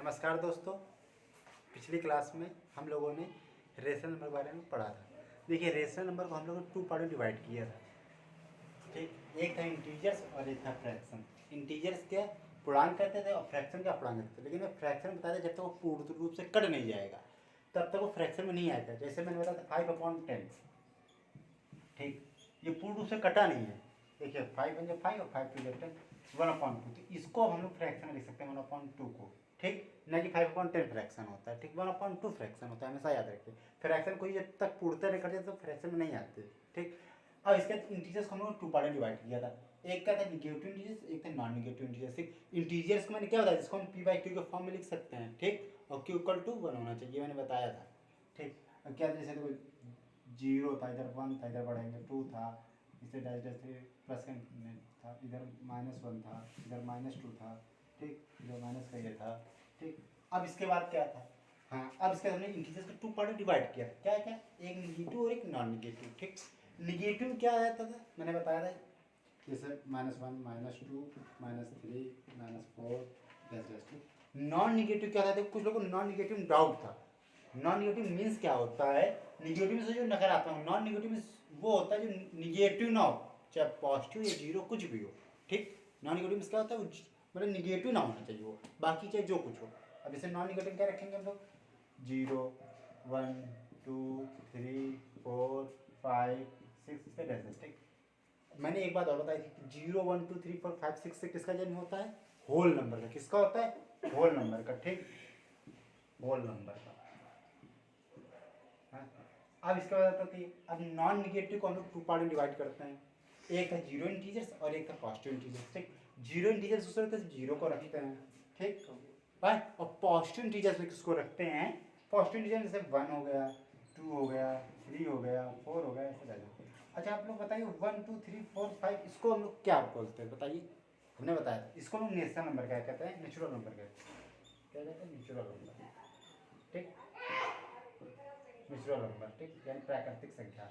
नमस्कार दोस्तों। पिछली क्लास में हम लोगों ने रेशनल नंबर के बारे में पढ़ा था। देखिए, रेशनल नंबर को हम लोगों ने टू पार्ट में डिवाइड किया था। ठीक, एक था इंटीजर्स और एक था फ्रैक्शन। इंटीजर्स क्या पूर्णांक कहते थे और फ्रैक्शन क्या अपूर्णांक कहते थे। लेकिन फ्रैक्शन बताया जब तक वो पूर्ण रूप से कट नहीं जाएगा तब तक वो फ्रैक्शन में नहीं आएगा। जैसे मैंने बताया था 5/10। ठीक, ये पूर्ण रूप से कटा नहीं है। देखिए 5 और 5 1/2, तो इसको हम लोग फ्रैक्शन में लिख सकते हैं 1/2 को। ठीक, न कि 5/10 फ्रैक्शन होता है। ठीक, 1/2 फ्रैक्शन होता है, हमेशा याद रखिए। फ्रैक्शन कोई जब तक पूर्णतः नहीं करते तो फ्रैक्शन में नहीं आते। ठीक, अब इसके इंटीजर्स को हम लोग टू पार्ट में डिवाइड किया था। एक का था निगेटिव इंटीजर्स, एक था नॉन निगेटिव इंटीजर्स। इंटीजर्स को मैंने क्या बताया, जिसको हम p/q के फॉर्म में लिख सकते हैं। ठीक, और q = 1 होना चाहिए, मैंने बताया था। ठीक, अब क्या जैसे तो 0 था, इधर 1 था, इधर बढ़ाएंगे 2 था, इसे डैश डैश से प्लस का था, इधर -1 था, इधर -2 था। ठीक, इधर माइनस का ये था। ठीक, अब इसके बाद क्या था, हाँ, अब इसके बाद हमने इंटीजर्स को टू पार्ट में डिवाइड किया। क्या क्या, एक निगेटिव और एक नॉन निगेटिव। ठीक, निगेटिव क्या रहता था, मैंने बताया था, जैसे -1 -2 -3 -4 डैश डैश। नॉन निगेटिव क्या था, कुछ लोगों को नॉन निगेटिव डाउट था। नॉन निगेटिव मीन्स क्या होता है, निगेटिव से जो नकारात्मक, नॉन निगेटिव मीन्स वो होता है जो निगेटिव ना हो, चाहे पॉजिटिव या जीरो कुछ भी हो। ठीक, नॉन निगेटिव मीन्स क्या होता है, मतलब निगेटिव ना होना चाहिए वो, बाकी चाहे जो कुछ हो। अब इसे नॉन निगेटिव क्या रखेंगे हम लोग, 0 1 2 3 4 5 6 से डैश। ठीक, मैंने एक बात और बताई थी, 0 1 2 3 4 5 6 से किसका जन्म होता है, होल नंबर का। किसका होता है, होल नंबर का। ठीक, होल नंबर का। अब इसके बाद आता है, अब नॉन निगेटिव को हम लोग टू पार्ट में डिवाइड करते हैं। एक था जीरो इंटीजर्स और एक था पॉजिटिव इंटीजर्स। ठीक, जीरो इंटीजर्स दूसरे तो जीरो को रखते हैं। ठीक, और पॉजिटिव इंटीजर्स में किसको रखते हैं, पॉजिटिव इंटीजर जैसे 1 हो गया, 2 हो गया, 3 हो गया, 4 हो गया, ऐसे रहते हैं। अच्छा, आप लोग बताइए 1 2 3 4 5 इसको हम लोग क्या बोलते हैं, बताइए। हमने बताया था इसको हम नेचुरल नंबर क्या कहते हैं, नेचुरल नंबर कहते हैं। क्या कहते हैं, नेचुरल नंबर। ठीक, नेचुरल नंबर। ठीक, यानी प्राकृतिक संख्या।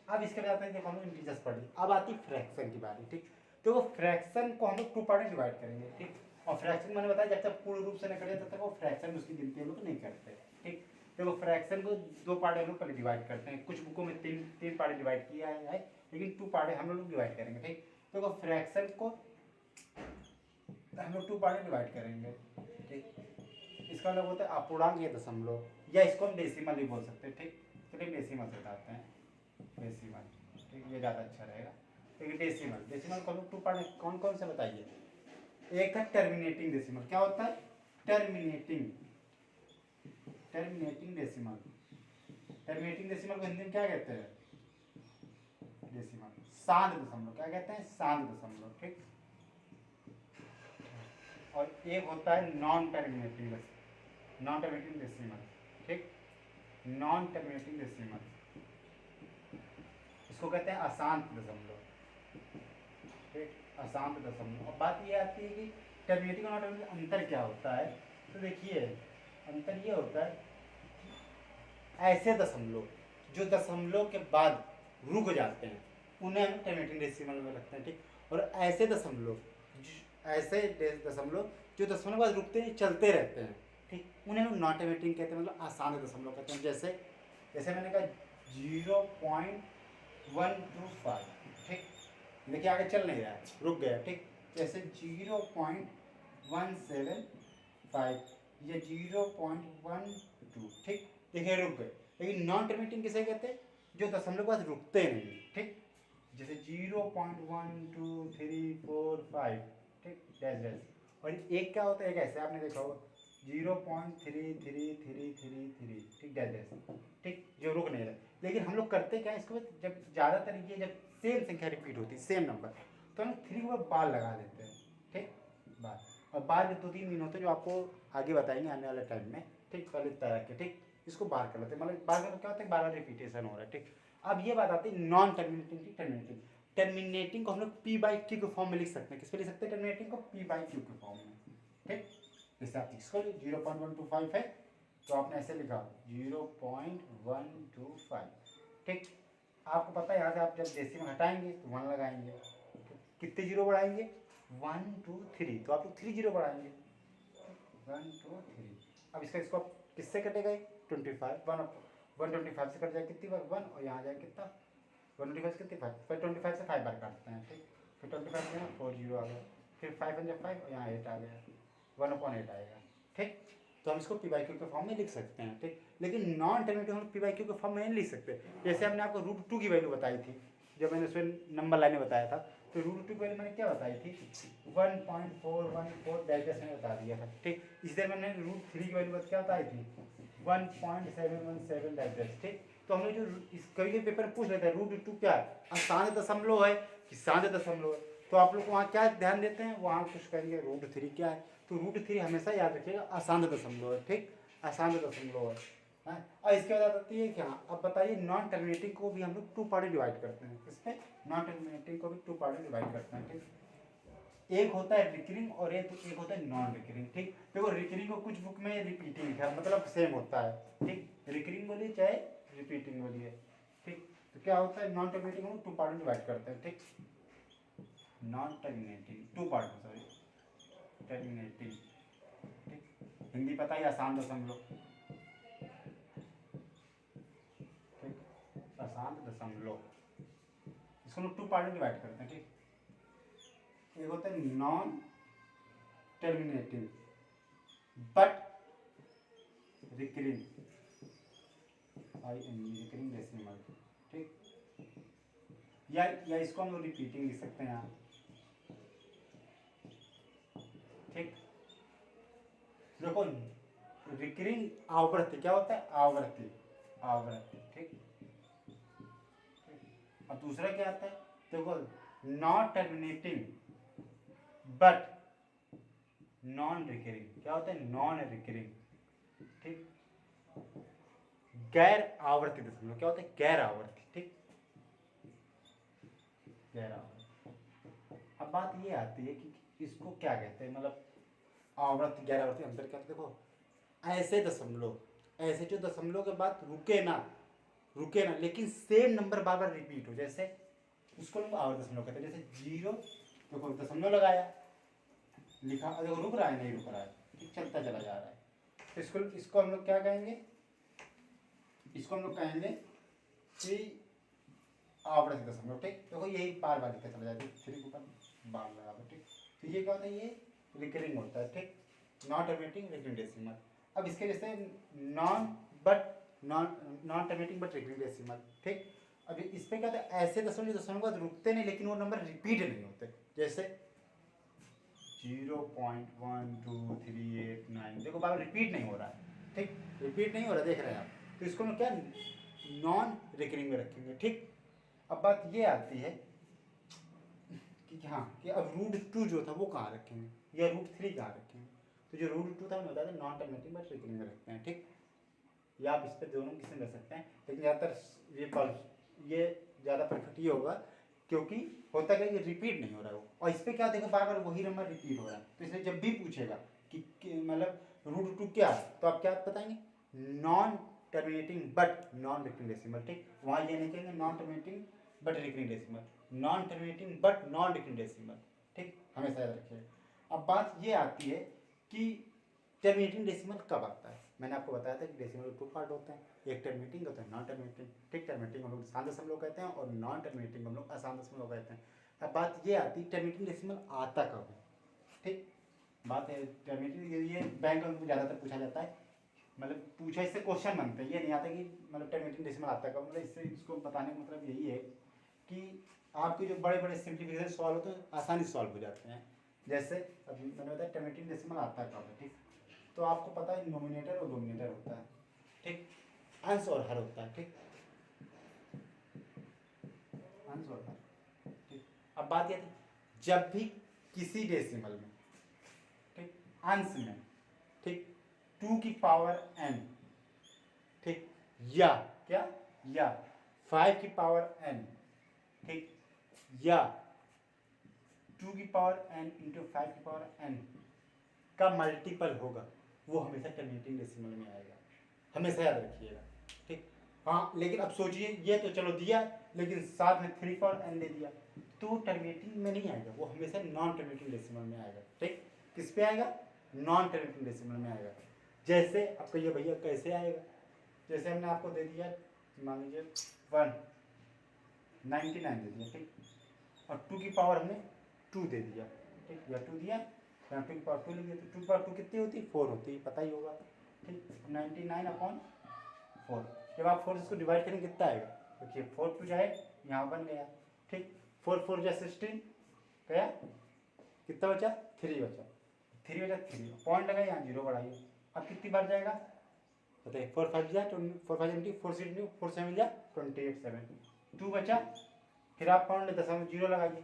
अब इसके बाद आते हैं, देखो हम इंटीजर्स पढ़ी, अब आती फ्रैक्शन की बारी। ठीक, तो वो फ्रैक्शन को हम लोग टू पार्ट में डिवाइड करेंगे। ठीक, और फ्रैक्शन मैंने बताया जब तक पूर्ण रूप से न करें तब तक वो फ्रैक्शन में उसकी गिनती हम लोग नहीं करते। ठीक, तो वो फ्रैक्शन को दो पार्ट हम लोग पहले डिवाइड करते हैं। कुछ बुकों में तीन पार्ट डिवाइड किया है, लेकिन टू पार्ट हम लोग डिवाइड करेंगे। ठीक, तो वो फ्रैक्शन को हम लोग टू पार्ट में डिवाइड करेंगे। ठीक, इसका मतलब होता है अपूर्णांक या दशमलव, या इसको हम डेसिमल भी बोल सकते हैं। ठीक, चलिए डेसिमल से बताते हैं, डेसिमल। ठीक, ये ज़्यादा अच्छा रहेगा। ठीक, डेसिमल, डेसिमल को हम टू पार्ट में कौन कौन से बताइए। एक है टर्मिनेटिंग डेसिमल। क्या होता है, terminating, terminating decimal. Terminating decimal को हिंदी में क्या कहते हैं, डेसिमल, शांत दशमलव। क्या कहते हैं, शांत दशमलव। ठीक, और एक होता है non terminating decimal, non terminating decimal. ठीक, नॉन टर्मिनेटिंग डेसिमल, इसको कहते हैं अशांत दशमलव। ठीक, अशांत दशमलव। अब बात ये आती है कि टर्मिनेटिंग और नॉन टर्मिनेटिंग अंतर क्या होता है। तो देखिए, अंतर ये होता है, ऐसे दशमलव जो दशमलव के बाद रुक जाते हैं उन्हें हम टर्मिनेटिंग डेसिमल में रखते हैं। ठीक, और ऐसे दशमलव, ऐसे दशमलव जो दशमलव के बाद रुकते हैं, चलते रहते हैं। ठीक, उन्हें हम नॉन टर्मिनेटिंग कहते हैं, मतलब आसान दशमलव कहते हैं। जैसे जैसे मैंने कहा 0.125। ठीक, देखिए आगे चल नहीं रहा है, रुक गया। ठीक, जैसे 0.175 या 0.12। ठीक, देखिए रुक गए। लेकिन नॉन टर्मिनेटिंग किसे कहते हैं, जो दशमलव के बाद रुकते नहीं। ठीक, जैसे 0.12345। ठीक, डैश डैश। और एक क्या होता है, एक ऐसे आपने देखा होगा 0.3333। ठीक, डैश डैश। ठीक, जो रुक नहीं रहा। लेकिन हम लोग करते क्या है, इसको जब ज़्यादातर ये जब सेम संख्या रिपीट होती है, सेम नंबर, तो हम 3 के ऊपर बार लगा देते हैं। ठीक, बार, और बार के 2-3 मीन होते हैं जो आपको आगे बताएंगे आने वाले टाइम में। ठीक, पहले तरह के। ठीक, इसको बार कर लेते हैं, मतलब बार का क्या होता है, बार बार रिपीटेशन हो रहा है। ठीक, अब ये बात आती है नॉन टर्मिनेटिंग की। टर्मिनेटिंग, टर्मिनेटिंग को हम लोग p/q के फॉर्म में लिख सकते हैं। किस पे लिख सकते हैं, टर्मिनेटिंग को p/q के फॉर्म में। ठीक, जैसे आप इसको 0.125 है तो आपने ऐसे लिखा 0.125। ठीक, आपको पता है यहाँ से आप जब डेसिमल हटाएंगे तो 1 लगाएंगे, कितने जीरो बढ़ाएंगे, 1 2 3, तो आप लोग 3 जीरो बढ़ाएंगे। 1 2 3। अब इसका स्कोप किससे कटेगा? 25 125 से कट जाए कितनी बार 1, और यहाँ जाए कितना 125 कितनी 5, फिर 25 से 5 बार काटते हैं, ठीक। फिर 25 से 4 0 आ गया, फिर 5 5 और यहाँ 8 आ गया, 1/8 आएगा, ठीक। तो हम इसको पी बाई क्यू के फॉर्म में लिख सकते हैं, ठीक। लेकिन नॉन टर्मिनेटिव हम पी बाई क्यू के फॉर्म में नहीं लिख सकते। जैसे हमने आपको √2 की वैल्यू बताई थी, जब मैंने उसमें नंबर लाइने बताया था, तो √2 की वैल्यू मैंने क्या बताई थी 1.414 डायरेक्ट मैंने बता दिया था, ठीक। इसी तरह मैंने √3 की वैल्यू क्या बताई थी 1.717 डायरेक्ट, ठीक। तो हमने जो इस कभी के पेपर में पूछ रहे थे √2 क्या है, असांध दशमलव है कि सांध दशमलव है, तो आप लोग वहाँ क्या ध्यान देते हैं, वहाँ कुछ करेंगे √3 क्या है, तो √3 हमेशा याद रखिएगा असांध दशमलव है, ठीक, असांध दशमलव है। और इसके बाद आती है क्या, अब बताइए नॉन टर्मिनेटिंग को भी हम लोग 2 पार्ट में डिवाइड करते हैं, इसमें नॉन टर्मिनेटिंग को भी 2 पार्ट में डिवाइड करते हैं, ठीक। एक होता है रिकरिंग और एक होता है नॉन रिकरिंग, ठीक। देखो रिकरिंग को कुछ बुक में रिपीटिंग लिखा है, मतलब सेम होता है, ठीक। रिकरिंग बोलिए चाहे रिपीटिंग बोलिए, ठीक। तो क्या होता है नॉन टर्मिनेटिंग को 2 पार्ट में डिवाइड करते हैं, ठीक। नॉन टर्मिनेटिंग 2 पार्ट में, सॉरी टर्मिनेटिंग, ठीक। हिंदी पता ही आसान दशमलव, ठीक, आसान दशमलव, इसको हम 2 पार्ट में डिवाइड करते हैं, ठीक। एक होता है non terminating but recurring, recurring decimal, ठीक। या इसको हम लोग रिपीटिंग लिख सकते हैं यहाँ, ठीक। देखो रिकरिंग आवृत्ति क्या होता है, आवृत्ति, आवृत्ति, ठीक। अब दूसरा क्या आता है, देखो not terminating but non recurring, क्या होता है नॉन रिकरिंग, ठीक। गैर आवर्ती दशमलव क्या होता है, गैर आवर्ती, ठीक, गैर आवर्ती। अब बात ये आती है कि इसको क्या कहते हैं, मतलब आवर्ती गैर आवर्ती अंतर क्या, देखो ऐसे दशमलव, ऐसे जो दशमलव के बाद रुके ना लेकिन सेम नंबर बार बार रिपीट हो, जैसे उसको लोग आवर्त दशमलव कहते हैं। जैसे 0 देखो दशमलव लगाया, लिखा, देखो रुक रहा है नहीं रुक रहा है, ठीक, चलता चला जा रहा है, तो इसको हम लोग क्या कहेंगे, इसको हम लोग कहेंगे कि आवर्त दशमलव, ठीक। देखो यही बार बार लिखा चला जाता है, 3 के ऊपर बार लगा, ठीक। तो ये क्या होता है, ये रिकरिंग होता है, ठीक, नॉन टर्मिनेटिंग रिकरिंग डेसिमल। अब इसके जैसे non terminating but recurring decimal, ठीक। अभी इस पे क्या होता है, ऐसे दशमलव के बाद रुकते नहीं लेकिन वो नंबर रिपीट नहीं होते, जैसे 0.12389, देखो बार रिपीट नहीं हो रहा है, ठीक, रिपीट नहीं हो रहा, देख रहे हैं आप, तो इसको हम क्या नॉन रिकरिंग में रखेंगे, ठीक। अब बात ये आती है कि हाँ कि अब √2 जो था वो कहाँ रखेंगे या √3 कहाँ रखेंगे, तो जो √2 था हमने बताया था नॉन टर्मिनेटिंग बट रिकरिंग में रखते हैं, ठीक। या आप इस पर दोनों किसी में रख सकते हैं, लेकिन ज़्यादातर ये ज़्यादा परफेक्ट ये होगा, क्योंकि होता क्या कि रिपीट नहीं हो रहा है वो, और इस पर क्या देखो बार बार वही नंबर रिपीट हो रहा है, तो इसलिए जब भी पूछेगा कि मतलब √2 क्या है, तो आप क्या बताएंगे non terminating but non recurring decimal, ठीक। वहाँ ये नहीं कहेंगे non terminating but recurring decimal, non terminating but non recurring decimal, ठीक, हमेशा याद रखिएगा। अब बात ये आती है कि टर्मिनेटिंग डेसिमल कब आता है, मैंने आपको बताया था कि डेसिमल के 2 पार्ट होते हैं, एक टर्मिनेटिंग होता है नॉन टर्मिनेटिंग, ठीक। टर्मिनेटिंग हम लोग साधारण दशमलव कहते हैं और नॉन टर्मिनेटिंग हम लोग असाधारण दशमलव कहते हैं। अब बात ये आती है टर्मिनेटिंग डेसिमल आता कब है, ठीक। बात है टर्मिनेटिंग, ये बैंक में ज़्यादातर पूछा जाता है, मतलब पूछा इससे क्वेश्चन बनते हैं, ये नहीं आता कि मतलब टर्मिनेटिंग डेसिमल आता कब, मतलब इससे इसको बताने का मतलब यही है कि आपके जो बड़े बड़े सिंप्लीफिकेशन सॉल्व होते हैं आसानी से सॉल्व हो जाते हैं। जैसे अभी मैंने बताया टर्मिनेटिंग डेसिमल आता कब है, ठीक। तो आपको पता है नोमिनेटर और डोमिनेटर होता है, ठीक, अंश और हर होता है, ठीक, अंश और हर, ठीक। अब बात यह थी जब भी किसी डेसिमल में, ठीक, अंश में, ठीक, 2 की पावर n, ठीक, या क्या, या 5 की पावर n, ठीक, या 2 की पावर n इंटू 5 की पावर n का मल्टीपल होगा, वो हमेशा टर्मिनेटिंग डेसिमल में आएगा, हमेशा याद रखिएगा, ठीक। हाँ लेकिन अब सोचिए ये तो चलो दिया, लेकिन साथ में 3 पावर n दे दिया, तो टर्मिनेटिंग में नहीं आएगा, वो हमेशा नॉन टर्मिनेटिंग डेसिमल में आएगा, ठीक। किस पे आएगा, नॉन टर्मिनेटिंग डेसिमल में आएगा। जैसे अब कहिए भैया कैसे आएगा, जैसे हमने आपको दे दिया मान लीजिए 199 दे दिया, ठीक, और 2 की पावर हमने 2 दे दिया, ठीक, या 2 दिया, यहाँ 2 की पावर 2 लिखिए, तो 2 की पावर 2 कितनी होती है, 4 होती है, पता ही होगा, ठीक। 99/4, जब आप 4 इसको डिवाइड करेंगे कितना आएगा, देखिए 4 2 जाए यहाँ बन गया, ठीक, 4 4 जा 16 गया, कितना बचा, 3 बचा, 3 बचा, 3 पॉइंट लगा, यहाँ 0 बढ़ाइए, अब कितनी बार जाएगा बताइए, 4 5 जा 4 5 20, 4 6 4 7 जा 28 7, 2 बचा, फिर आप पॉइंट 0 लगाइए,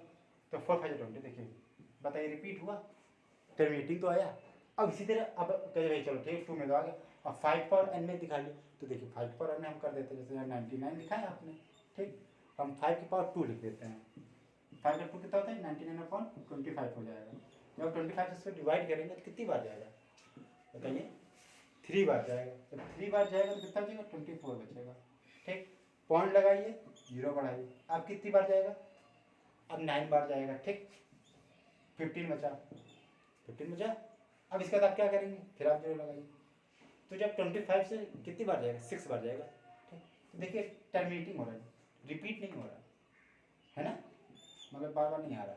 तो 4 5 20, देखिए बताइए रिपीट हुआ, टर्मिनेटिंग तो आया। अब इसी तरह अब कहे भाई चलो ठीक 2 में तो आ गया, अब 5 पावर n में दिखा लिया, तो देखिए 5 पावर n में हम कर देते हैं, जैसे 99 लिखा है आपने, ठीक, हम 5 की पावर 2 लिख देते हैं, 5 का 2 कितना होता है 99/25 हो जाएगा। जब 25 से इसको डिवाइड करेंगे तो कितनी बार जाएगा बताइए, 3 बार जाएगा, जब 3 बार जाएगा तो कितना बचेगा 24 बचेगा, ठीक, पॉइंट लगाइए 0 बढ़ाइए, अब कितनी बार जाएगा, अब 9 बार जाएगा, ठीक, 15 बचा, अब इसके बाद आप क्या करेंगे, फिर आप 0 लगाइए, तो जब 25 से कितनी बार जाएगा 6 बार जाएगा, ठीक, तो देखिए टर्मिनेटिंग हो रहा है, रिपीट नहीं हो रहा है ना, मतलब बार बार नहीं आ रहा।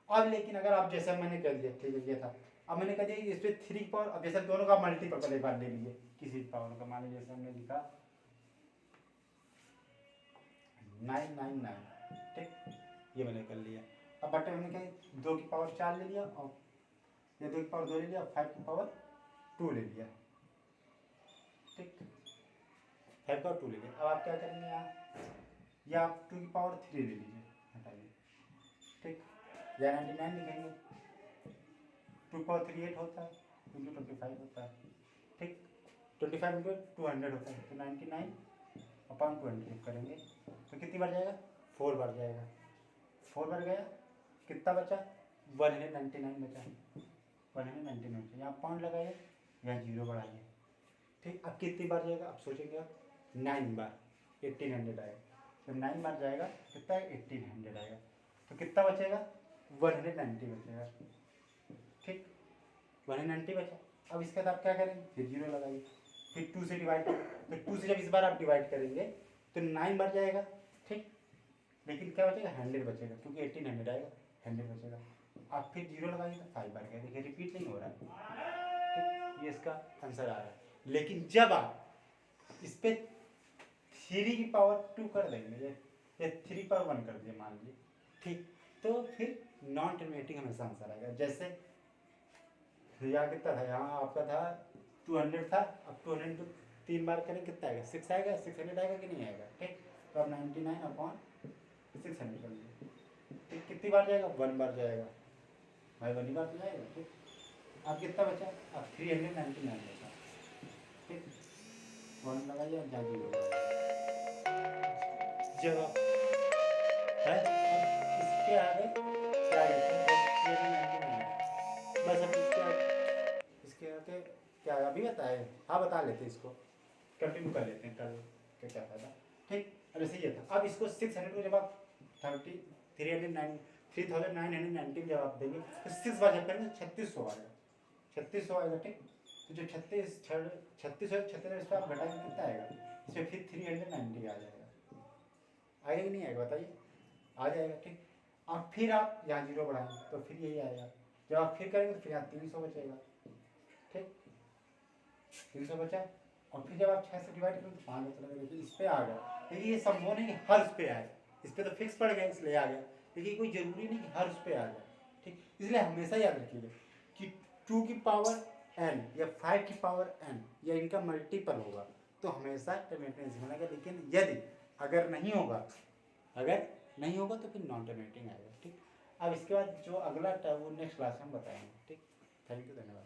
अब लेकिन अगर आप जैसा मैंने कर दिया, ठीक है ये था, अब मैंने कह दिया इस पर 3 पावर, अब जैसे दोनों का मल्टीपल एक बार ले लीजिए, किसी पावर का मान लीजिए जैसे हमने लिखा 999, ठीक, ये मैंने कर लिया। अब बटे हमने क्या 2 की पावर 4 ले लिया, और ये 2 की पावर 2 ले लिया, 5 की पावर 2 ले लिया, ठीक, 5 की पावर 2 ले लिया। अब आप क्या करेंगे यहाँ, या आप 2 की पावर 3 ले लीजिए, हटाइए, ठीक, या 99 लिखेंगे, 2 की पावर 3 8 होता है, इंटू 25 होता है, ठीक, 25 इंटू 200 होता है, तो 99/20 करेंगे तो कितनी बार जाएगा 4 बार जाएगा, 4 बार गया, कितना बचा 199 बचा, 199 बचा, यहाँ पॉइंट लगाइए, यहाँ 0 बढ़ाइए, ठीक, अब कितनी बार जाएगा, अब सोचेंगे आप 9 बार 1800 आएगा, तो 9 बार जाएगा कितना है 1800 आएगा, तो कितना बचेगा 190 बचेगा, ठीक, 190 बचा। अब इसके बाद आप क्या करेंगे, फिर 0 लगाइए, फिर 2 से डिवाइड, तो 2 से जब इस बार आप डिवाइड करेंगे तो 9 बार जाएगा, ठीक, लेकिन क्या बचेगा 100 बचेगा, क्योंकि 1800 आएगा 100 बचेगा, आप फिर 0 लगाइए तो 5 बार गया, देखिए रिपीट नहीं हो रहा है, ठीक, ये इसका आंसर आ रहा है। लेकिन जब आप इस पर 3 की पावर 2 कर देंगे, या 3 पावर 1 कर दिए मान लीजिए, ठीक, तो फिर नॉन टर्मिनेटिंग हमेशा आंसर आएगा। जैसे यहाँ कितना था, यहाँ आपका था 200 था, अब 200 तो 3 बार करें कितना आएगा 6 आएगा, 600 आएगा कि नहीं आएगा, ठीक, तो अब 99/600 कर लीजिए, ठीक, कितनी बार जाएगा 1 बार जाएगा भाई, 1 बार तो जाएगा, ठीक, अब कितना बचा, अब 399 बचा, ठीक, 1 लगाइए, अब जहाँ 0 जवाब है। अब इसके आगे क्या लिखते हैं, बस अब इसके आगे क्या अभी बताए, हाँ बता लेते हैं, इसको कंटिन्यू कर लेते हैं, क्या क्या फायदा, ठीक। अब ऐसे ये था, अब इसको 600 को जब आप 3990 जब आप देंगे तो 6 बार जब करेंगे 3600 आएगा, 3600 आएगा, ठीक, तो जो 3600 इस पर आप घटाएंगे कितना आएगा, इसमें फिर 390 आ जाएगा, आएगा कि नहीं आएगा बताइए, आ जाएगा, ठीक। अब फिर आप यहाँ 0 बढ़ाएंगे तो फिर यही आएगा, जब आप फिर करेंगे तो फिर यहाँ 300 बचेगा, ठीक, 300 बचा, और फिर जब आप 6 से डिवाइड करेंगे तो 5 बचेगा, देखिए इस पर आ गया, देखिए ये संभव नहीं कि हर उस पर आए, इस पर तो फिक्स पड़ गया इसलिए आ गया, देखिए कोई जरूरी नहीं कि हर उस पर आ जाए, ठीक, इसलिए हमेशा याद रखिएगा कि 2 की पावर n या 5 की पावर n या इनका मल्टीपल होगा तो हमेशा टर्मिनेटिंग बनेगा, लेकिन यदि अगर नहीं होगा तो फिर नॉन टर्मिनेटिंग आएगा, ठीक। अब इसके बाद जो अगला था वो नेक्स्ट क्लास में हम बताएंगे, ठीक। थैंक यू, धन्यवाद।